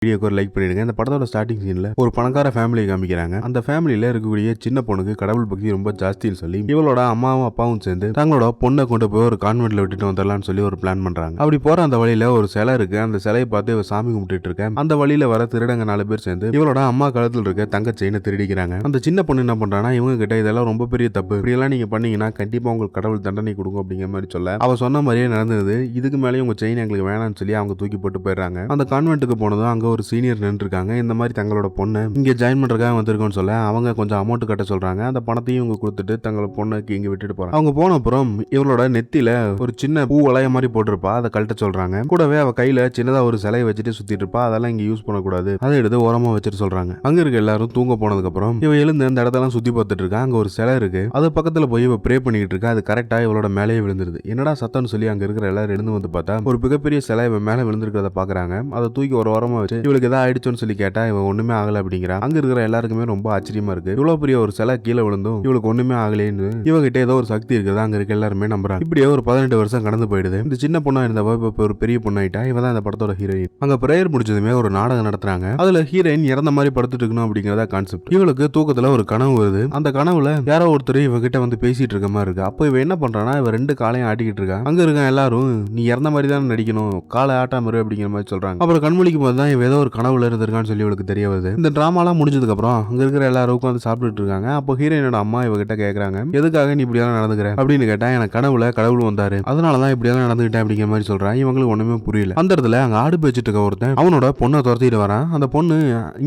வீடியோக்கு ஒரு லைக் பண்ணிடுங்க. இந்த படத்தோட ஸ்டார்டிங் சீன்ல ஒரு பணக்கார ஃபேமிலியை காமிக்கிறாங்க. அந்த ஃபேமிலியில இருக்கக்கூடிய சின்ன பொண்ணுக்கு கடவுள் பக்தி ரொம்ப ஜாஸ்தின்னு சொல்லி இவளோட அம்மாவும் அப்பாவும் சேர்ந்து தங்களோட பொண்ணை கொண்டு போய் ஒரு கான்வென்ட்ல விட்டுட்டு வந்துடலாம்னு சொல்லி ஒரு பிளான் பண்றாங்க. அப்படி போற அந்த வழியில ஒரு சிலை இருக்கு. அந்த சிலையை பார்த்து இவ சாமி கும்பிட்டு இருக்க அந்த வழியில வர திருடங்க 4 பேர் சேர்ந்து இவளோட அம்மா கழுத்துல இருக்க தங்க செயினை திருடிக்கிறாங்க. அந்த சின்ன பொண்ணு என்ன பண்றானா இவங்க கிட்ட இதெல்லாம் ரொம்ப பெரிய தப்பு, இப்படி எல்லாம் நீங்க பண்ணீங்கன்னா கண்டிப்பா உங்களுக்கு கடவுள் தண்டனை கொடுக்கும் அப்படிங்கிற மாதிரி சொல்ல அவ சொன்ன மாதிரியே நடந்தது. இதுக்கு மேலே உங்க செயின் எங்களுக்கு வேணாம்னு சொல்லி அவங்க தூக்கி போட்டு போயிடுறாங்க. அந்த கான்வென்ட்டுக்கு போனதும் அங்க ஒரு சீனியர் நின்றுருக்காங்க. இந்த மாதிரி தங்களோட பொண்ணு இங்க ஜாயின் பண்றதுக்காக வந்திருக்கோம்னு சொல்ல அவங்க கொஞ்சம் அமௌண்ட் கட்ட சொல்றாங்க. அந்த பணத்தையும் இவங்க கொடுத்துட்டு தங்களோட பொண்ணுக்கு இங்க விட்டுட்டு போறாங்க. அவங்க போன அப்புறம் இவளோட நெத்தியில ஒரு சின்ன பூ வளைய மாதிரி போட்டிருப்பா, அதை கழட்ட சொல்றாங்க. கூடவே அவ கையில சின்னதா ஒரு சிலையை வச்சுட்டு சுத்திட்டு இருப்பா, அதெல்லாம் இங்க யூஸ் பண்ணக்கூடாது, அதை எடுத்து ஓரமா வச்சுட்டு சொல்றாங்க. அங்க இருக்க எல்லாரும் தூங்க போனதுக்கு அப்புறம் இவ எழுந்து அந்த இடத்தெல்லாம் சுத்தி பார்த்துட்டு இருக்கா. அங்க ஒரு சிலை இருக்கு, அது பக்கத்துல போய் இவ ப்ரே பண்ணிட்டு இருக்கா. அது கரெக்டா இவளோட மேலேயே விழுந்துருது. என்னடா சத்தம்னு சொல்லி அங்க இருக்கிற எல்லாரும் எழுந்து வந்து பார்த்தா ஒரு மிகப்பெரிய சிலை இவ மேல விழுந்திருக்கிறத பாக்குறாங்க. அதை தூக்கி ஒரு ஓரமா வச்சு இவளுக்கு ஏதாவது ஆயிடுச்சோன்னு சொல்லி கேட்டா இவன் ஒண்ணுமே ஆகல அப்படிங்கிறா. அங்க இருக்கிற எல்லாருக்குமே ரொம்ப ஆச்சரியமா இருக்கு. இவ்வளவு பெரிய ஒரு சிலை கீழே விழுந்தும் இவளுக்கு ஒண்ணுமே ஆகலேன்னு இவகிட்ட ஏதோ ஒரு சக்தி இருக்குதா அங்க இருக்க எல்லாருமே நம்புறாங்க. இப்படியே ஒரு 18 வருஷம் கடந்து போயிடுது. இந்த சின்ன பொண்ணா இருந்தவ இப்ப ஒரு பெரிய பொண்ணாயிட்டா. இவ தான் இந்த படத்தோட ஹீரோயின். அங்க பிரேயர் முடிச்சதுமே ஒரு நாடகம் நடத்துறாங்க. அதுல ஹீரோயின் இறந்த மாதிரி படுத்துட்டு இருக்கணும் அப்படிங்கறத கான்செப்ட். இவளுக்கு தூக்கத்துல ஒரு கனவு வருது. அந்த கனவுல யாரோ ஒருத்தர் இவகிட்ட வந்து பேசிட்டு இருக்க மாதிரி இருக்கு. அப்போ இவ என்ன பண்றானா இவ 2 காலையும் ஆட்டிக்கிட்டு இருக்கா. அங்க இருக்க எல்லாரும் நீ இறந்த மாதிரி தான் நடிக்கணும், காலை ஆட்டாம இரு அப்படிங்கிற மாதிரி சொல்றாங்க. அப்புறம் கண்மொழிக்கும் போது தான் இவ ஏதோ ஒரு கனவுல இருந்திருக்கான்னு சொல்லி இவளுக்கு தெரிய வருது. இந்த டிராமாலாம் முடிஞ்சதுக்கு அப்புறம் அங்க இருக்கிற எல்லாரும் உட்காந்து சாப்பிட்டுட்டு இருக்காங்க. அப்போ ஹீரோயினோட அம்மா இவகிட்ட கேக்குறாங்க, எதுக்காக நீ இப்படியெல்லாம் நடந்துக்கிற அப்படின்னு கேட்டா, எனக்கு கனவுல கடவுள் வந்தாரு, அதனாலதான் இப்படியெல்லாம் நடந்துகிட்டேன் அப்படிங்கிற மாதிரி சொல்றான். இவங்களுக்கு ஒண்ணுமே புரியல. அந்த இடத்துல அங்க ஆடு பேச்சிட்டு இருக்க ஒருத்தன் அவனோட பொண்ணை துரத்திட்டு வரான். அந்த பொண்ணு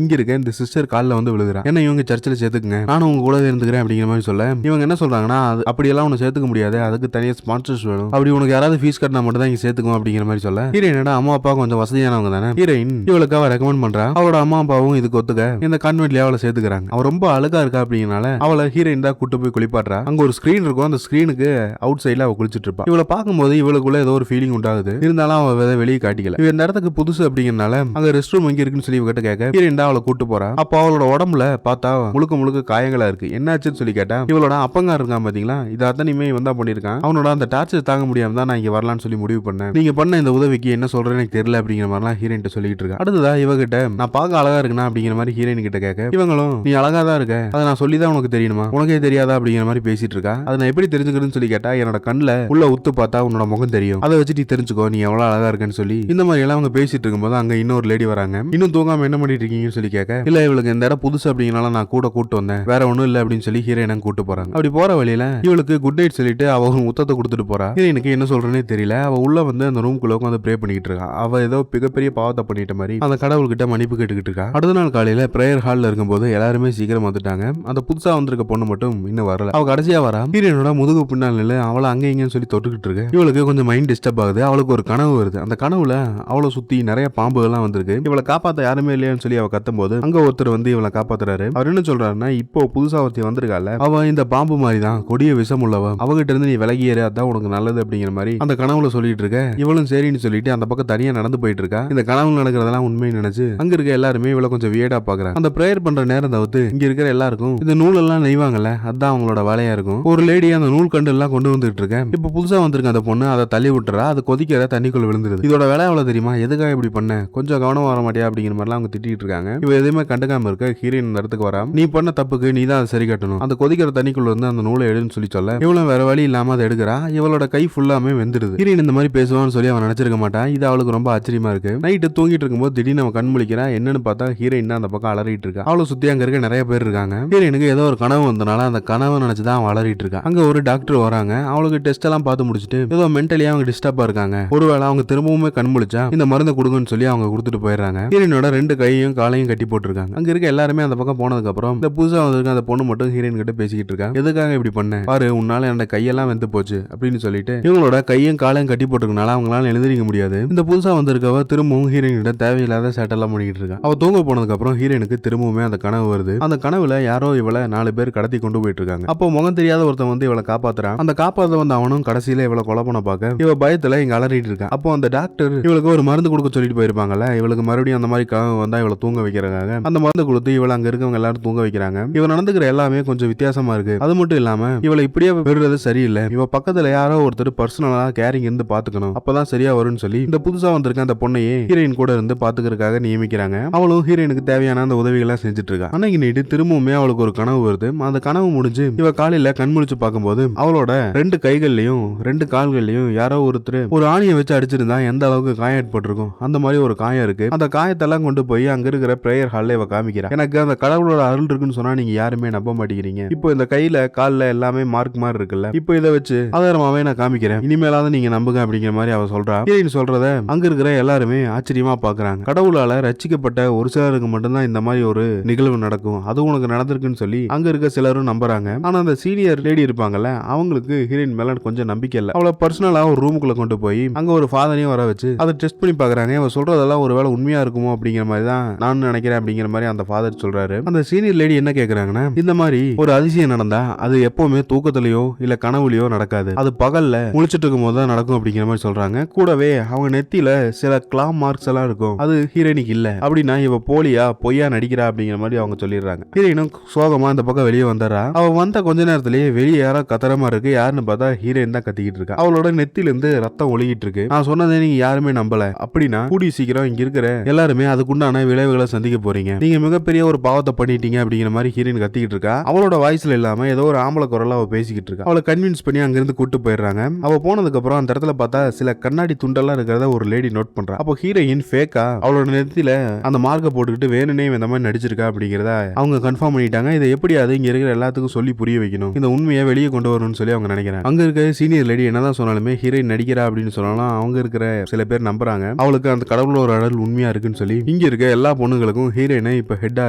இங்க இருக்க இந்த சிஸ்டர் காலில் வந்து விழுகிறான். என்ன இவங்க சர்ச்சில் சேர்த்துக்குங்க, நானும் உங்க கூட இருந்துக்கிறேன் அப்படிங்கிற மாதிரி சொல்ல இவங்க என்ன சொல்றாங்கன்னா, அப்படியெல்லாம் உனக்கு சேர்த்துக்க முடியாது, அதுக்கு தனியாக ஸ்பான்சர்ஸ் வேணும், அப்படி உனக்கு யாராவது ஃபீஸ் கட்டினா மட்டும் தான் இங்க சேர்த்துக்கும் அப்படிங்கிற மாதிரி சொல்ல ஹீரோயினோட அம்மா அப்பா கொஞ்சம் வசதியானவங்க தானே. ஹீரோயின் இவளுக்காக ரெக்கமெண்ட் பண்றா. அவளோட அம்மா அப்பாவும் இதுக்கு ஒத்துக்க இந்த கான்வென்ட்லயே அவளை சேர்த்துக்கிறாங்க. அவ ரொம்ப அழகா இருக்கா அப்படிங்கறனால அவளை ஹீரோயின் தான் கூட்டு போய் குளிப்பாட்டுறா. அங்க ஒரு ஸ்கிரீன் இருக்கும், அந்த ஸ்கிரீனுக்கு அவுட் சைட்ல அவ குளிச்சிட்டு இருப்பா. இவளை பார்க்கும்போது இவளுக்குள்ள ஏதோ ஒரு ஃபீலிங் உண்டாகுது. இருந்தாலும் அவ வெளியே காட்டிக்கல. இவ இந்த இடத்துக்கு புதுசு அப்படிங்கறனால அங்க ரெஸ்ட் ரூம் எங்க இருக்குன்னு சொல்லி இவகிட்ட கேட்க ஹீரோயின் தான் அவளை கூட்டு போறா. அப்போ அவளோட உடம்புல பார்த்தா முழுக்க முழுக்க காயங்களா இருக்கு. என்னாச்சுன்னு சொல்லி கேட்டா இவளோட அப்பங்கா இருக்கான் பாத்தீங்களா, இது அத்தனையுமே வந்தா பண்ணிருக்கான். அவனோட அந்த டார்ச்சர் தாங்க முடியாம தான் நான் இங்க வரலான்னு சொல்லி முடிவு பண்ணேன். நீங்க பண்ண இந்த உதவிக்கு என்ன சொல்றேன்னு எனக்கு தெரியல அப்படிங்கிற மாதிரிலாம் ஹீரோயின் சொல்லிட்டு இருக்கா. அடுத்ததா இவகிட்ட நான் பார்க்க அழகா இருக்குனா அப்படிங்கிற மாதிரி ஹீரோயின் கிட்ட கேட்க இவங்களும் நீ அழகா தான் இருக்க, அதை நான் சொல்லி தான் உனக்கு தெரியணுமா, உனக்கே தெரியாதா அப்படிங்கிற மாதிரி பேசிட்டு இருக்கா. அதை நான் எப்படி தெரிஞ்சுக்கிறேன்னு சொல்லி கேட்டா என்னோட கண்ணுல உள்ள உத்து பார்த்தா உன்னோட முகம் தெரியும், அதை வச்சு நீ தெரிஞ்சுக்கோ நீ எவ்வளவு அழகா இருக்கன்னு சொல்லி இந்த மாதிரி எல்லாம் அவங்க பேசிட்டு இருக்கும்போது அங்க இன்னொரு லேடி வராங்க. இன்னும் தூங்காம என்ன பண்ணிட்டு இருக்கீங்கன்னு சொல்லி கேட்க இல்ல இவளுக்கு இந்த இடம் புதுசு அப்படிங்கனால நான் கூட கூட்டு வந்தேன், வேற ஒண்ணும் இல்ல அப்படின்னு சொல்லி ஹீரோயினை கூட்டு போறாங்க. அப்படி போற வழியில இவளுக்கு குட் நைட் சொல்லிட்டு அவ ஒரு முத்தத்தை கொடுத்துட்டு போறா. ஹீரோயினுக்கு என்ன சொல்றேனே தெரியல. அவ உள்ள வந்து அந்த ரூம்குள்ள உட்காந்து ப்ரே பண்ணிட்டு இருக்கா. அவ ஏதோ மிகப்பெரிய பாவத்தை பண்ணிட்ட மாதிரி அந்த கடவுள் கிட்ட மன்னிப்பு கேட்டுக்கிட்டு இருக்கா. அடுத்த நாள் காலையில பிரேயர் ஹால்ல இருக்கும்போது எல்லாருமே சீக்கிரம் வந்துட்டாங்க. அந்த புதுசா வந்திருக்க பொண்ணு மட்டும் இன்னும் வரல. அவ கடைசியா வரா. ஹீரோயினோட முதுகு பின்னால் நின்று அவளை அங்க இங்கன்னு சொல்லி தொட்டுக்கிட்டு இருக்கு. இவளுக்கு கொஞ்சம் மைண்ட் டிஸ்டர்ப் ஆகுது. அவளுக்கு ஒரு கனவு வருது. அந்த கனவுல அவளை சுத்தி நிறைய பாம்புகள் எல்லாம் வந்திருக்கு. இவளை காப்பாத்த யாருமே இல்லையான்னு சொல்லி அவ கத்தும் போது அங்க ஒருத்தர் வந்து இவளை காப்பாத்துறாரு. அவர் என்ன சொல்றாருன்னா, இப்போ புதுசா ஒருத்தி வந்திருக்கால அவ இந்த பாம்பு மாதிரி தான், கொடிய விஷம் உள்ளவ, அவகிட்ட இருந்து நீ விலகியேறு, அதான் உனக்கு நல்லது அப்படிங்கிற மாதிரி அந்த கனவுல சொல்லிட்டு இருக்க. இவளும் சரின்னு சொல்லிட்டு அந்த பக்கம் தனியா நடந்து போயிட்டு இருக்கா. இந்த கனவுல நடக்கிறதெல்லாம் உண்மை நினைச்சு அங்க இருக்க எல்லாருமே இவளை கொஞ்சம் வியடா பாக்குறாங்க. அந்த பிரேயர் பண்ற நேரம் தவிர்த்து இங்க இருக்கிற எல்லாருக்கும் இந்த நூல் எல்லாம் நெய்வாங்கல்ல, அதான் அவங்களோட வேலையா இருக்கும். ஒரு லேடி அந்த நூல் கண்டு எல்லாம் கொண்டு வந்துட்டு இருக்கேன். இப்ப புதுசா வந்திருக்க அந்த பொண்ணு அதை தள்ளி விட்டுறா. அது கொதிக்கிற தண்ணிக்குள்ள விழுந்துருது. இதோட வேலை அவ்வளவு தெரியுமா, எதுக்காக இப்படி பண்ண, கொஞ்சம் கவனம் வர மாட்டியா அப்படிங்கிற மாதிரிலாம் அவங்க திட்டிட்டு இருக்காங்க. இவ எதுவுமே கண்டுக்காம இருக்க ஹீரோயின் இந்த இடத்துக்கு வரா. நீ பண்ண தப்புக்கு நீ தான் அதை சரி கட்டணும், அந்த கொதிக்கிற தண்ணிக்குள்ள இருந்து அந்த நூலை எடுன்னு சொல்லி சொல்ல இவளும் வேற வழி இல்லாம அதை எடுக்கிறா. இவளோட கை ஃபுல்லாமே வெந்துருது. ஹீரோயின் இந்த மாதிரி பேசுவான்னு சொல்லி அவன் நினைச்சிருக்க மாட்டான். இது அவளுக்கு ரொம்ப ஆச்சரியமா இருக்கு. நைட்டு தூங்கிட்டு இருக்கும்போது திடீர்னு அவன் கண் முழிக்கிறா. என்னன்னு பார்த்தா ஹீரோயின் தான் அந்த பக்கம் அலறிட்டு இருக்கா. அவளை சுத்தி அங்க இருக்க நிறைய பேர் இருக்காங்க. ஹீரோயினுக்கு ஏதோ ஒரு கனவு வந்தனால அந்த கனவை நினைச்சுதான் அவன் அலறிட்டு இருக்கா. அங்க ஒரு டாக்டர் வராங்க. அவளுக்கு டெஸ்ட் எல்லாம் பார்த்து முடிச்சுட்டு ஏதோ மென்டலியா அவங்க டிஸ்டர்பா இருக்காங்க, ஒருவேளை அவங்க திரும்பவுமே கண் முழிச்சா இந்த மருந்து கொடுங்கன்னு சொல்லி அவங்க கொடுத்துட்டு போயிடுறாங்க. ஹீரோயினோட 2 கையும் காலையும் கட்டி போட்டுருக்காங்க. அங்க இருக்க எல்லாருமே அந்த பக்கம் போனதுக்கு அப்புறம் இந்த புதுசா வந்திருக்க அந்த பொண்ணு மட்டும் ஹீரோயின் கிட்ட பேசிக்கிட்டு இருக்கா. எதுக்காக இப்படி பண்ண பாரு, உன்னால என்னோட கையெல்லாம் வெந்து போச்சு அப்படின்னு சொல்லிட்டு இவங்களோட கையும் காலையும் கட்டி போட்டுருக்கனால அவங்களால எழுந்திரிக்க முடியாது. இந்த புதுசா வந்திருக்கவ திரும்பவும் ஹீரோயின் கிட்ட தேவையில்லாத சேட்டெல்லாம் பண்ணிட்டு இருக்கா. அவ தூங்க போனதுக்கு அப்புறம் ஹீரோயினுக்கு திரும்பவுமே அந்த கனவு வருது. அந்த கனவுல யாரோ இவளை 4 பேர் கடத்தி கொண்டு போயிட்டு இருக்காங்க. அப்போ முகம் தெரியாத ஒருத்தன் வந்து இவளை காப்பாத்துறான். அந்த காப்பாத்த வந்து அவனும் கடைசியில இவளை கொலை பண்ண பார்க்க இவ பயத்துல இங்க அலறிட்டு இருக்கா. அப்போ அந்த டாக்டர் இவளுக்கு ஒரு மருந்து கொடுக்க சொல்லிட்டு போயிருப்பாங்கல்ல, இவளுக்கு மறுபடியும் அந்த மாதிரி கனவு வந்தா இவளை தூங்க வைக்கிறாங்க. அந்த மருந்து கொடுத்து இவளை அங்க இருக்கவங்க எல்லாரும் தூங்க வைக்கிறாங்க. இவ நடந்துக்கிற எல்லாமே கொஞ்சம் வித்தியாசமா இருக்கு. அது மட்டும் இல்லாம இவளை இப்படியே விடுறது சரியில்லை, இவ பக்கத்துல யாரோ ஒருத்தர் பர்சனலா கேரிங் இருந்து பாத்துக்கணும், அப்பதான் சரியா வரும்னு சொல்லி இந்த புதுசா வந்திருக்க அந்த பொண்ணையே ஹீரோயின் கூட இருந்து பாத்துக்க பாத்துக்கிறதுக்காக நியமிக்கிறாங்க. அவளும் ஹீரோயினுக்கு தேவையான அந்த உதவிகளை செஞ்சுட்டு இருக்கா. அன்னைக்கு நைட்டு திரும்பவுமே அவளுக்கு ஒரு கனவு வருது. அந்த கனவு முடிஞ்சு இவ காலையில கண்முழிச்சு பார்க்கும்போது அவளோட 2 கைகள்லயும் 2 கால்கள்லயும் யாரோ ஒருத்தர் ஒரு ஆணியை வச்சு அடிச்சிருந்தா எந்த அளவுக்கு காயம் ஏற்பட்டிருக்கும் அந்த மாதிரி ஒரு காயம் இருக்கு. அந்த காயத்தெல்லாம் கொண்டு போய் அங்க இருக்கிற பிரேயர் ஹால்ல இவ காமிக்கிறா. எனக்கு அந்த கடவுளோட அருள் இருக்குன்னு சொன்னா நீங்க யாருமே நம்ப மாட்டேங்கிறீங்க. இப்போ இந்த கையில கால்ல எல்லாமே மார்க் மாதிரி இருக்குல்ல, இப்போ இதை வச்சு ஆதாரமாவே நான் காமிக்கிறேன், இனிமேலாவது நீங்க நம்புங்க அப்படிங்கிற மாதிரி அவ சொல்றா. ஹீரோயின் சொல்றத அங்க இருக்கிற எல்லாருமே ஆச்சரியமா பாக்குறாங்க. கடவுளால ரட்சிக்கப்பட்ட ஒரு சிலருக்கு மட்டும்தான் இந்த மாதிரி ஒரு நிகழ்வு நடக்கும், அது உனக்கு நடந்திருக்குன்னு சொல்லி அங்க இருக்க சிலரும் நம்புறாங்க. ஆனா அந்த சீனியர் லேடி இருப்பாங்கல்ல, அவங்களுக்கு ஹீரோயின் மேல கொஞ்சம் நம்பிக்கை இல்ல. அவளை பர்சனலா ஒரு ரூமுக்குள்ள கொண்டு போய் அங்க ஒரு ஃபாதரையும் வர வச்சு அதை டெஸ்ட் பண்ணி பாக்குறாங்க. அவ சொல்றதெல்லாம் ஒருவேளை உண்மையா இருக்குமோ அப்படிங்கிற மாதிரி தான் நான் நினைக்கிறேன் அப்படிங்கிற மாதிரி அந்த ஃபாதர் சொல்றாரு. அந்த சீனியர் லேடி என்ன கேக்குறாங்கன்னா, இந்த மாதிரி ஒரு அதிசயம் நடந்தா அது எப்பவுமே தூக்கத்திலயோ இல்ல கனவுலயோ நடக்காது, அது பகல்ல முழிச்சிட்டு இருக்கும் போது தான் நடக்கும் அப்படிங்கிற மாதிரி சொல்றாங்க. கூடவே அவங்க நெத்தியில சில கிளா மார்க்ஸ் எல்லாம் இருக்கும், அது ஹீரோயினுக்கு இல்ல, அப்படின்னா இவ போலியா பொய்யா நடிக்கிறா அப்படிங்கிற மாதிரி அவங்க சொல்லிடுறாங்க. ஹீரோயினும் சோகமா அந்த பக்கம் வெளியே வந்துடுறா. அவ வந்த கொஞ்ச நேரத்திலேயே வெளியே யாரோ கத்தரமா இருக்கு. யாருன்னு பார்த்தா ஹீரோயின் தான் கத்திக்கிட்டு இருக்கா. அவளோட நெத்தில இருந்து ரத்தம் ஒழுகிட்டு இருக்கு. நான் சொன்னதை நீங்க யாருமே நம்பல, அப்படின்னா கூடி சீக்கிரம் இங்க இருக்கிற எல்லாருமே அதுக்குண்டான விளைவுகளை சந்திக்க போறீங்க, நீங்க மிகப்பெரிய ஒரு பாவத்தை பண்ணிட்டீங்க அப்படிங்கிற மாதிரி ஹீரோயின் கத்திக்கிட்டு இருக்கா. அவளோட வாய்ஸ்ல இல்லாம ஏதோ ஒரு ஆம்பளை குரல்ல அவ பேசிக்கிட்டு இருக்கா. அவளை கன்வின்ஸ் பண்ணி அங்கிருந்து கூட்டு போயிடுறாங்க. அவ போனதுக்கு அப்புறம் அந்த இடத்துல பார்த்தா சில கண்ணாடி துண்டெல்லாம் இருக்கிறத ஒரு லேடி நோட் பண்றா. அப்போ ஹீரோயின் ஃபேக்கா அவளோட நெத்தில அந்த மார்க்க போட்டுக்கிட்டு வேணுனே இந்த மாதிரி நடிச்சிருக்கா அப்படிங்கிறத அவங்க கன்ஃபார்ம் பண்ணிட்டாங்க. இதை எப்படியாவது இங்க இருக்கிற எல்லாத்துக்கும் சொல்லி புரிய வைக்கணும், இந்த உண்மையை வெளியே கொண்டு வரணும்னு சொல்லி அவங்க நினைக்கிறாங்க. அங்க இருக்க சீனியர் லேடி என்னதான் சொன்னாலுமே ஹீரோயின் நடிக்கிறா அப்படின்னு சொன்னாலும் அவங்க இருக்கிற சில பேர் நம்புறாங்க. அவளுக்கு அந்த கடவுளோட அடல் உண்மையா இருக்குன்னு சொல்லி இங்க இருக்க எல்லா பொண்ணுங்களுக்கும் ஹீரோயினை இப்ப ஹெட்டா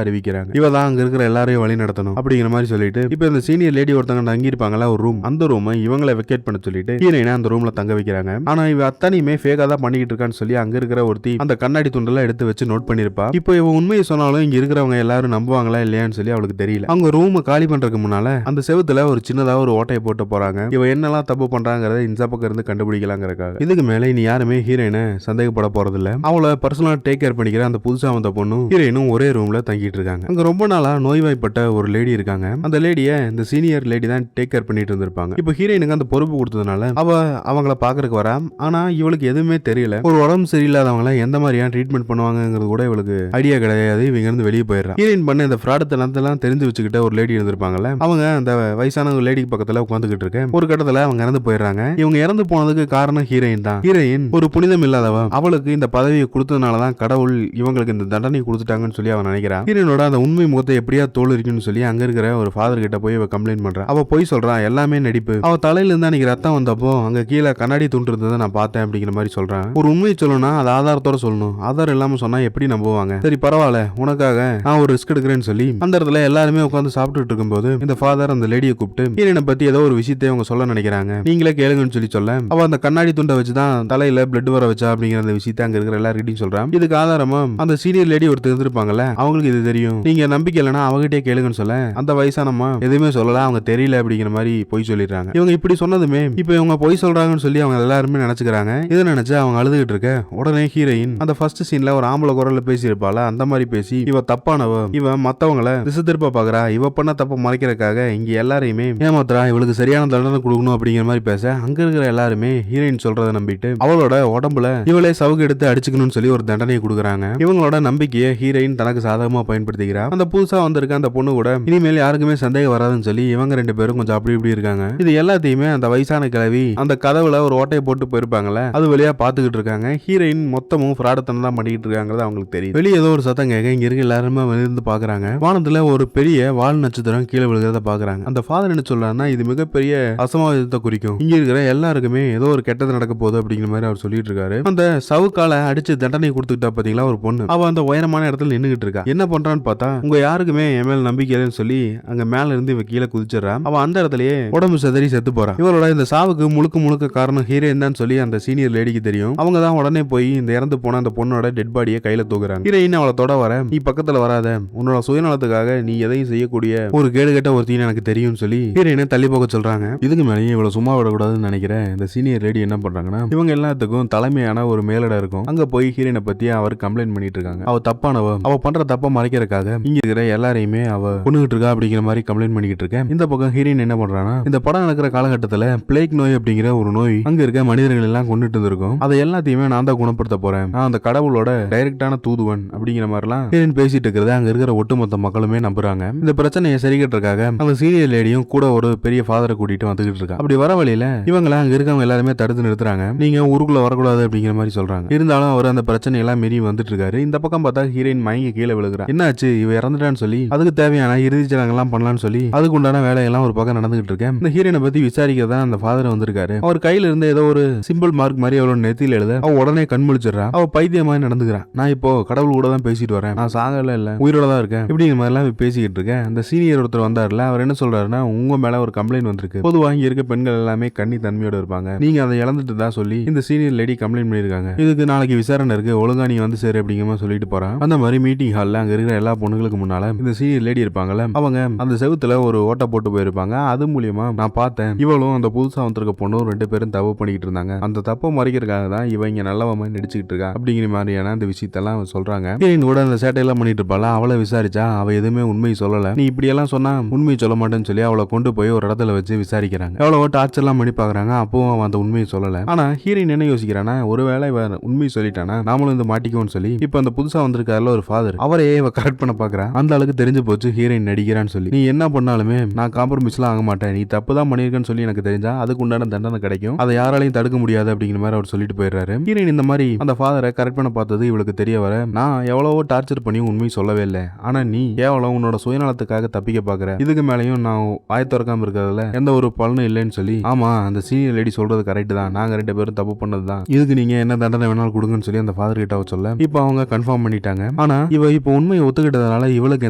அறிவிக்கிறாங்க. இவ தான் அங்க இருக்கிற எல்லாரையும் வழி நடத்தணும் அப்படிங்கிற மாதிரி சொல்லிட்டு இப்ப இந்த சீனியர் லேடி ஒருத்தங்க தங்கி இருப்பாங்களா ஒரு ரூம், அந்த ரூமை இவங்களை வெக்கேட் பண்ண சொல்லிட்டு ஹீரோயினை அந்த ரூம்ல தங்க வைக்கிறாங்க. ஆனா இவ அத்தனையுமே ஃபேக்கா தான் பண்ணிக்கிட்டு இருக்கான்னு சொல்லி அங்க இருக்கிற ஒருத்தி அந்த கண்ணாடி துண்டெல்லாம் எடுத்து வச்சு நோட் பண்ணிருப்பா. இப்போ இவ உண்மையை சொன்னாலும் இங்க இருக்கிறவங்க எல்லாரும் நம்புவாங்களா இல்லையான்னு சொல்லி அவளுக்கு தெரியல. அவங்க ரூம் காலி பண்றதுக்கு முன்னால அந்த செவுத்துல ஒரு சின்னதா ஒரு ஓட்டையை போட்டு போறாங்க. இவ என்னெல்லாம் தப்பு பண்றாங்கறத இந்த பக்கம் இருந்து கண்டுபிடிக்கலாங்கிறதுக்காக. இதுக்கு மேல இனி யாருமே ஹீரோயினை சந்தேகப்பட போறது இல்ல. அவளை பர்சனலா டேக் கேர் பண்ணிக்கிற அந்த புதுசா வந்த பொண்ணும் ஹீரோயினும் ஒரே ரூம்ல தங்கிட்டு இருக்காங்க. அங்க ரொம்ப நாளா நோய்வாய்ப்பட்ட ஒரு லேடி இருக்காங்க. அந்த லேடிய இந்த சீனியர் லேடி தான் டேக் கேர் பண்ணிட்டு இருந்திருப்பாங்க. இப்போ ஹீரோயினுக்கு அந்த பொறுப்பு கொடுத்ததுனால அவ அவங்கள பாக்குறதுக்கு வரா. ஆனா இவளுக்கு எதுவுமே தெரியல, ஒரு உடம்பு சரியில்லாதவங்கள எந்த மாதிரியா ட்ரீட்மெண்ட் பண்ணுவாங்கிறது கூட இவளுக்கு ஐடியா கிடையாது. இவங்க இருந்து வெளியே போயிடுறா. ஹீரோயின் பண்ண இந்த ஃப்ராடத்தெல்லாம் தெரிஞ்சு வச்சுக்கிட்ட ஒரு லேடி இருந்திருப்பாங்கல்ல, அவங்க அந்த வயசான ஒரு லேடிக்கு பக்கத்துல உட்காந்துக்கிட்டு இருக்க ஒரு கட்டத்துல அவங்க இறந்து போயிடுறாங்க. இவங்க இறந்து போனதுக்கு காரணம் ஹீரோயின் தான். ஹீரோயின் ஒரு புனிதம் இல்லாதவ, அவளுக்கு இந்த பதவியை கொடுத்ததுனாலதான் கடவுள் இவங்களுக்கு இந்த தண்டனை கொடுத்துட்டாங்கன்னு சொல்லி அவன் நினைக்கிறான். ஹீரோயினோட அந்த உண்மை முகத்தை எப்படியா தோல் இருக்குன்னு சொல்லி அங்க இருக்கிற ஒரு ஃபாதர் கிட்ட போய் அவ கம்ப்ளைண்ட் பண்றா. அவ போய் சொல்றா எல்லாமே நடிப்பு, அவ தலையில இருந்தா அன்னைக்கு ரத்தம் வந்தப்போ அங்க கீழே கண்ணாடி துண்டு இருந்ததை நான் பார்த்தேன் அப்படிங்கிற மாதிரி சொல்றான். ஒரு உண்மையை சொல்லணும்னா அது ஆதாரத்தோட சொல்லணும், ஆதாரம் இல்லாம சொன்னா எப்படி நம்புவாங்க, சரி பரவாயில்ல உனக்காக நான் ஒரு ரிஸ்க் எடுக்கிறேன்னு சொல்லி அந்த இடத்துல எல்லாருமே உட்காந்து சாப்பிட்டுட்டு இருக்கும்போது இந்த ஃபாதர் அந்த லேடியை கூப்பிட்டு ஹீரோயினை பத்தி ஏதோ ஒரு விஷயத்தை அவங்க சொல்ல நினைக்கிறாங்க, நீங்களே கேளுங்கன்னு சொல்லி சொல்ல அவ அந்த கண்ணாடி துண்டை வச்சுதான் தலையில பிளட் வர வச்சா அப்படிங்கிற அந்த விஷயத்தை அங்க இருக்கிற எல்லார்கிட்டையும் சொல்றான். இதுக்கு ஆதாரமா அந்த சீனியர் லேடி ஒருத்தர் இருந்திருப்பாங்கல்ல, அவங்களுக்கு இது தெரியும், நீங்க நம்பிக்கை இல்லைன்னா அவங்ககிட்டே கேளுங்கன்னு சொல்ல அந்த வயசானம்மா எதுவுமே சொல்லல, அவங்க தெரியல அப்படிங்கிற மாதிரி பொய் சொல்லிடுறாங்க. இவங்க இப்படி சொன்னதுமே இப்ப இவங்க பொய் சொல்றாங்கன்னு சொல்லி அவங்க எல்லாருமே நினைச்சுக்கிறாங்க. இதை நினைச்சு அவங்க அழுதுகிட்டு இருக்க உடனே ஹீரோயின் அந்த ஃபர்ஸ்ட் சீன்ல ஒரு ஆம்பளை குரல்ல பேசியிருப்பால அந்த மாதிரி பேசி இவ தப்பானவ, இவ மத்தவங்கள திசை திருப்ப பாக்குறா, இவ பண்ண தப்ப மறைக்கிறதுக்காக இங்க எல்லாரையுமே ஏமாத்துறா, இவளுக்கு சரியான தண்டனை கொடுக்கணும் அப்படிங்கிற மாதிரி பேச அங்க இருக்கிற எல்லாருமே ஹீரோயின் சொல்றதை நம்பிட்டு அவளோட உடம்புல இவளே சவுக்கு எடுத்து அடிச்சுக்கணும்னு சொல்லி ஒரு தண்டனையை கொடுக்குறாங்க. இவங்களோட நம்பிக்கையை ஹீரோயின் தனக்கு சாதகமா பயன்படுத்திக்கிறா. அந்த புதுசா வந்திருக்க அந்த பொண்ணு கூட இனிமேல் யாருக்குமே சந்தேகம் வராதுன்னு சொல்லி இவங்க 2 பேரும் கொஞ்சம் அப்படி இப்படி இருக்காங்க. இது எல்லாத்தையுமே அந்த வயசான கிழவி அந்த கதவுல ஒரு ஓட்டையை போட்டு போயிருப்பாங்கல்ல அது வழியா பாத்துக்கிட்டு இருக்காங்க. ஹீரோயின் மொத்தமும் ஃப்ராடத்தனம் தான் பண்ணிட்டு இருக்காங்கிறது அவங்களுக்கு தெரியும். வெளியே ஏதோ ஒரு சத்தம் கேட்க இங்க இருக்க எல்லாருமே இருந்து பாக்குறாங்க. வானத்துல ஒரு பெரிய வால் நட்சத்திரம் கீழே விழுகிறத பாக்குறாங்க. அந்த ஃபாதர் என்ன சொல்றாருன்னா இது மிகப்பெரிய அசம்பாவிதத்தை குறிக்கும், இங்க இருக்கிற எல்லாருக்குமே ஏதோ ஒரு கெட்டது நடக்க போகுது அப்படிங்கிற மாதிரி அவர் சொல்லிட்டு இருக்காரு. அந்த சவுக்கால அடிச்சு தண்டனை கொடுத்துக்கிட்டா பாத்தீங்களா ஒரு பொண்ணு, அவ அந்த உயரமான இடத்துல நின்னுகிட்டு இருக்கா. என்ன பண்றான்னு பார்த்தா உங்க யாருக்குமே என் மேல நம்பிக்கை இல்லைன்னு சொல்லி அங்க மேல இருந்து இவ கீழே குதிச்சிடறா. அவ அந்த இடத்துலயே உடம்பு செதறி செத்து போறா. இவரோட இந்த சாவுக்கு முழுக்க காரணம் ஹீரோயின் தான் சொல்லி அந்த சீனியர் லேடிக்கு தெரியும். அவங்க தான் உடனே போய் இந்த இறந்து போன அந்த பொண்ணோட டெட் பாடியை கையில தூக்குறாங்க. ஹீரோயின் அவளை தொட வர நீ பக்கத்துல வராத, உன்னோட சுயநலத்துக்காக நீ எதையும் செய்யக்கூடிய ஒரு கேடுகட்ட ஒரு தீன எனக்கு தெரியும் சொல்லி ஹீரோயினை தள்ளி போக சொல்றாங்க. இதுக்கு மேலேயும் இவ்வளவு சும்மா விடக்கூடாதுன்னு நினைக்கிறேன் இந்த சீனியர் லேடி என்ன பண்றாங்கன்னா இவங்க எல்லாத்துக்கும் தலைமையான ஒரு மேலிடம் இருக்கும். அங்க போய் ஹீரோயினை பத்தி அவர் கம்ப்ளைண்ட் பண்ணிட்டு இருக்காங்க. அவ தப்பானவ, அவ பண்ற தப்ப மறைக்கிறதுக்காக இங்க இருக்கிற எல்லாரையுமே அவ கொண்டுகிட்டு இருக்கா அப்படிங்கிற மாதிரி கம்ப்ளைண்ட் பண்ணிக்கிட்டு இருக்கேன். இந்த பக்கம் ஹீரோயின் என்ன பண்றானா இந்த படம் நடக்கிற காலகட்டத்துல பிளேக் நோய் அப்படிங்கிற ஒரு நோய் அங்க இருக்க மனிதர்கள் எல்லாம் கொண்டுட்டு இருந்திருக்கும். அதை எல்லாத்தையுமே நான் தான் குணப்படுத்த போறேன், நான் அந்த கடவுளோட கடவுளோட டைரக்டான தூதுவன் அப்படிங்கிற மாதிரிலாம் ஹீரோயின் பேசிட்டு இருக்கிறத அங்க இருக்கிற ஒட்டுமொத்த மக்களுமே நம்புறாங்க. இந்த பிரச்சனையை சரி கட்டுறதுக்காக அந்த சீனியர் லேடியும் கூட ஒரு பெரிய ஃபாதரை கூட்டிட்டு வந்துகிட்டு இருக்கா. அப்படி வர வழியில இவங்கள அங்க இருக்கவங்க எல்லாருமே தடுத்து நிறுத்துறாங்க. நீங்க ஊருக்குள்ள வரக்கூடாது அப்படிங்கிற மாதிரி சொல்றாங்க. இருந்தாலும் அவர் அந்த பிரச்சனை எல்லாம் மீறி வந்துட்டு இருக்காரு. இந்த பக்கம் பார்த்தா ஹீரோயின் மயங்கி கீழே விழுகிறா. என்னாச்சு இவ இறந்துட்டான்னு சொல்லி அதுக்கு தேவையான இறுதி சடங்கெல்லாம் பண்ணலாம்னு சொல்லி அதுக்கு உண்டான வேலையெல்லாம் ஒரு பக்கம் நடந்துகிட்டு இருக்கேன். இந்த ஹீரோயினை பத்தி விசாரிக்கதான் அந்த ஃபாதர் வந்திருக்காரு. அவர் கையில இருந்து ஏதோ ஒரு சிம்பிள் மார்க் மாதிரி அவளோட நெத்தியில எழுத அவ உடனே கண் முழிச்சிடறா. அவ பைத்தியமா நடந்துக்கிறான். நான் இப்போ கடவுள் கூட தான் பேசிட்டு வரேன், நான் சாகல இல்ல உயிரோட தான் இருக்கேன் இப்படிங்கிற மாதிரி எல்லாம் பேசிக்கிட்டு இருக்கேன். அந்த சீனியர் ஒருத்தர் வந்தாருல, அவர் என்ன சொல்றாருன்னா, உங்க மேல ஒரு கம்ப்ளைண்ட் வந்திருக்கு. பொதுவாக இங்க இருக்க பெண்கள் எல்லாமே கண்ணி தன்மையோட இருப்பாங்க, நீங்க அதை இழந்துட்டு தான் சொல்லி இந்த சீனியர் லேடி கம்ப்ளைண்ட் பண்ணிருக்காங்க. இதுக்கு நாளைக்கு விசாரணை இருக்கு, ஒழுங்கா நீ வந்து சேரு அப்படிங்கிற மாதிரி சொல்லிட்டு போறான். அந்த மாதிரி மீட்டிங் ஹால்ல அங்க இருக்கிற எல்லா பொண்ணுங்களுக்கு முன்னால இந்த சீனியர் லேடி இருப்பாங்கல்ல, அவங்க அந்த செவுத்துல ஒரு ஓட்டை போட்டு போயிருப்பாங்க. அது மூலியமா நான் பார்த்தேன், இவளும் அந்த புதுசா வந்திருக்க பொண்ணும் 2 பேரும் தப்பு பண்ணிக்கிட்டு இருந்தாங்க. அந்த தப்பை மறைக்கிறதுக்காக தான் இவ இங்க நல்லவமா நடிச்சுக்கிட்டு இருக்கா அப்படிங்கிற மாதிரியான அந்த விஷயத்தெல்லாம் சொல்றாங்க. ஹீரோயின் கூட அந்த சேட்டையெல்லாம் பண்ணிட்டு இருப்பாளா, அவளை விசாரிச்சா அவ எதுவுமே உண்மை சொல்லல. நீ இப்படி எல்லாம் சொன்னா உண்மை சொல்ல மாட்டேன்னு சொல்லி அவளை கொண்டு போய் ஒரு இடத்துல வச்சு விசாரிக்கிறாங்க. எவ்வளவோ டார்ச்சர் எல்லாம் பண்ணி பாக்குறாங்க. அப்பவும் அவன் அந்த உண்மையை சொல்லல. ஆனா ஹீரோயின் என்ன யோசிக்கிறானா, ஒருவேளை இவ உண்மை சொல்லிட்டானா நாமளும் இந்த மாட்டிக்குவோம்னு சொல்லி இப்ப அந்த புதுசா வந்திருக்காருல ஒரு ஃபாதர், அவரையே இவ கரெக்ட் பண்ண பாக்குறா. அந்த அளவுக்கு தெரிஞ்சு போச்சு ஹீரோயின் நடிக்கிறான்னு சொல்லி. நீ என்ன பண்ணாலுமே நான் காம்ப்ரமைஸ் எல்லாம் ஆக மாட்டேன், நீ தப்பு தான் பண்ணிருக்கன்னு சொல்லி எனக்கு தெரிஞ்சா அதுக்கு உண்டான தண்டனை கிடைக்கும், அதை யாராலையும் தடுக்க முடியாது அப்படிங்கிற மாதிரி அவர் சொல்லிட்டு போயிடுறாரு. ஹீரோயின் இந்த மாதிரி அந்த ஃபாதரை கரெக்ட் பண்ண பார்த்தது இவளுக்கு தெரிய வர, நான் எவ்வளவோ டார்ச்சர் பண்ணி உண்மை சொல்லவே இல்லை, ஆனா நீ கேவலம் உன்னோட சுயநலத்துக்காக தப்பிக்க பாக்குற, இதுக்கு மேலையும் நான் வாய் திறக்காம இருக்கிறதுல எந்த ஒரு பலனும் இல்லைன்னு சொல்லி, ஆமா அந்த சீனியர் லேடி சொல்றது கரெக்ட் தான், நாங்க 2 பேரும் தப்பு பண்ணதுதான், இதுக்கு நீங்க என்ன தண்டனை வேணாலும் கொடுங்கன்னு சொல்லி அந்த ஃபாதர் கிட்ட சொல்ல இப்ப அவங்க கன்ஃபார்ம் பண்ணிட்டாங்க. ஆனா இவ இப்ப உண்மையை ஒத்துக்கிட்டதுனால இவளுக்கு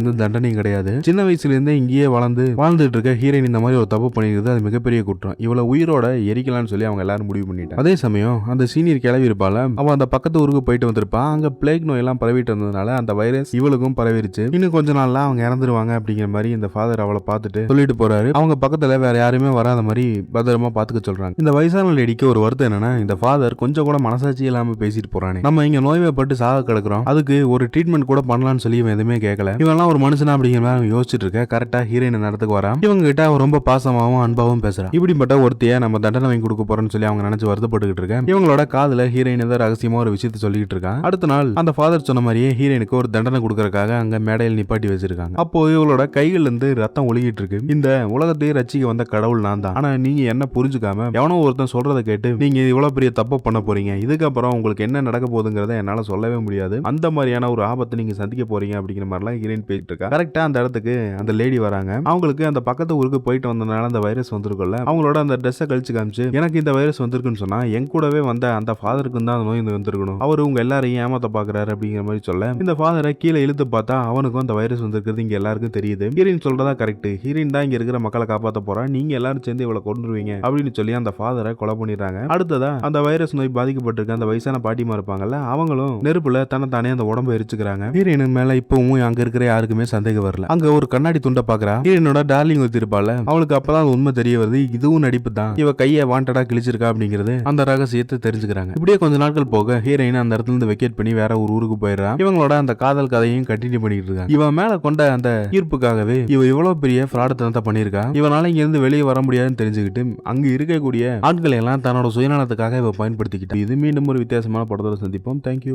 எந்த தண்டனையும் கிடையாது. சின்ன வயசுல இருந்தே இங்கேயே வாழ்ந்துட்டு இருக்க ஹீரோயின் இந்த மாதிரி ஒரு தப்பு பண்ணிக்கிறது அது மிகப்பெரிய குற்றம், இவளை உயிரோட எரிக்கலாம்னு சொல்லி அவங்க எல்லாரும் முடிவு பண்ணிட்டாங்க. அதே சமயம் அந்த சீனியர் கிளவி இருப்பால, அவ அந்த பக்கத்து ஊருக்கு போயிட்டு வந்திருப்பா. அங்க பிளேக் நோய் எல்லாம் பரவிட்டு இருந்ததுனால அந்த வைரஸ் இவளுக்கும் பரவிருச்சு. இன்னும் கொஞ்ச நாள்ல அவங்க இறந்துருவாங்க அப்படிங்கிற மாதிரி இந்த ஃபாதர் அவளை பார்த்துட்டு சொல்லிட்டு போறாரு. அவங்க பக்கத்துல வேற யாருமே வராத மாதிரி பத்திரமா பாத்துக்க சொல்றாங்க. இந்த வயசான லேடிக்கு ஒரு வருத்தம் என்னன்னா, இந்த ஃபாதர் கொஞ்சம் கூட மனசாட்சி இல்லாம பேசிட்டு போறானே, நம்ம இங்க நோய்வாய்ப்பட்டு சாக கிடக்குறோம், அதுக்கு ஒரு ட்ரீட்மெண்ட் கூட பண்ணலாம்னு சொல்லி இவன் எதுவுமே கேட்கல. இவெல்லாம் ஒரு மனுஷனா அப்படிங்கிற மாதிரி யோசிச்சுட்டு இருக்க. கரெக்டா ஹீரோயின் நடத்துக்கு வரா. இவங்க கிட்ட அவ ரொம்ப பாசமாவும் அன்பாவும் பேசுறா. இப்படிப்பட்ட ஒருத்தைய நம்ம தண்டனை வாங்கி கொடுக்க போறோம்னு சொல்லி அவங்க நினைச்சு வருத்தப்பட்டுக்கிட்டு இருக்க. இவங்களோட காதுல ஹீரோயின் ஏதோ ரகசியமா ஒரு விஷயத்தை சொல்லிட்டு இருக்கான். அடுத்த நாள் அந்த ஃபாதர் சொன்ன மாதிரியே ஹீரோயினுக்கு ஒரு தண்டனை கொடுக்கறதுக்காக அங்க மேடையில் நிப்பாட்டி வச்சிருக்காங்க. அப்போ இவங்களோட கையில இருந்து ரத்தம் ஒழுகிட்டு இருக்கு. இந்த உலகத்தையே ரசிக்க வந்த கடவுள் நான் தான், ஆனா நீங்க என்ன புரிஞ்சுக்காம எவனோ ஒருத்தன் சொல்றதை கேட்டு நீங்க இவ்வளவு பெரிய தப்பு பண்ண போறீங்க, இதுக்கப்புறம் உங்களுக்கு என்ன நடக்க போகுதுங்கிறத என்னால சொல்லவே முடியாது, அந்த மாதிரியான ஒரு ஆபத்தை நீங்க சந்திக்க போறீங்க அப்படிங்கிற மாதிரிலாம் ஹீரோயின் பேசிட்டு இருக்கா. கரெக்டா அந்த இடத்துக்கு அந்த லேடி வராங்க. அவங்களுக்கு அந்த பக்கத்து ஊருக்கு போயிட்டு வந்ததுனால அந்த வைரஸ் வந்திருக்குல்ல, அவங்களோட அந்த ட்ரெஸ்ஸை கழிச்சு காமிச்சு, எனக்கு இந்த வைரஸ் வந்திருக்குன்னு சொன்னா என் கூடவே வந்த அந்த ஃபாதருக்கு தான் அந்த நோய் வந்திருக்கணும், அவரு உங்க எல்லாரையும் ஏமாத்த பாக்குறாரு அப்படிங்கிற மாதிரி சொல்ல, இந்த ஃபாதரை கீழே இழுத்து பார்த்தா அவனுக்கும் அந்த வைரஸ் வந்திருக்கிறது இங்க எல்லாருக்கும் தெரியுது. ஹீரோயின் சொல்றதா கரெக்ட், ஹீரோயின் தான் இங்க இருக்கிற மக்களை காப்பாத்த போறா, நீங்க எல்லாரும் சேர்ந்து இவளை கொன்றுவீங்க அப்படின்னு சொல்லி அந்த ஃபாதரை கொலை பண்ணிடுறாங்க. அடுத்ததா அந்த வைரஸ் நோய் பாதிக்கப்பட்டிருக்க அந்த வயசான பாட்டிமா இருப்பாங்கல்ல, அவங்களும் நெருப்புல தன்னை அந்த உடம்பை எரிச்சுக்கிறாங்க. ஹீரோயின் மேல இப்பவும் அங்க இருக்கிற யாருக்குமே சந்தேகம் வரல. அங்க ஒரு கண்ணாடி துண்டை பாக்குறா. ஹீரோயினோட டார்லிங் ஒருத்திருப்பால, அவளுக்கு அப்பதான் உண்மை தெரிய வருது, இதுவும் நடிப்பு தான், இவ கையை வாண்டடா கிழிச்சிருக்கா அப்படிங்கிறது அந்த ரகசியத்தை தெரிஞ்சுக்கிறாங்க. இப்படியே கொஞ்ச நாட்கள் போக ஹீரோயின் அந்த இடத்துல இருந்து வெக்கேட் பண்ணி வேற ஒரு ஊருக்கு போயிடுறா. இவங்களோட அந்த காதல் கதையும் கண்டினியூ பண்ணிட்டு இருக்காங்க. இவன் மேல கொண்ட அந்த ஈர்ப்புக்காகவே இவ இவ்வளவு பெரிய ஃப்ராடத்தனத்தை பண்ணிருக்கா. இவனால இங்க இருந்து வெளியே வர முடியாதுன்னு தெரிஞ்சுக்கிட்டு அங்க இருக்கக்கூடிய ஆட்களை எல்லாம் தன்னோட சுயநலத்துக்காக இவ பயன்படுத்திக்கிட்டா. இது மீண்டும் ஒரு வித்தியாசமான படத்தோட சந்திப்போம். தேங்க்யூ.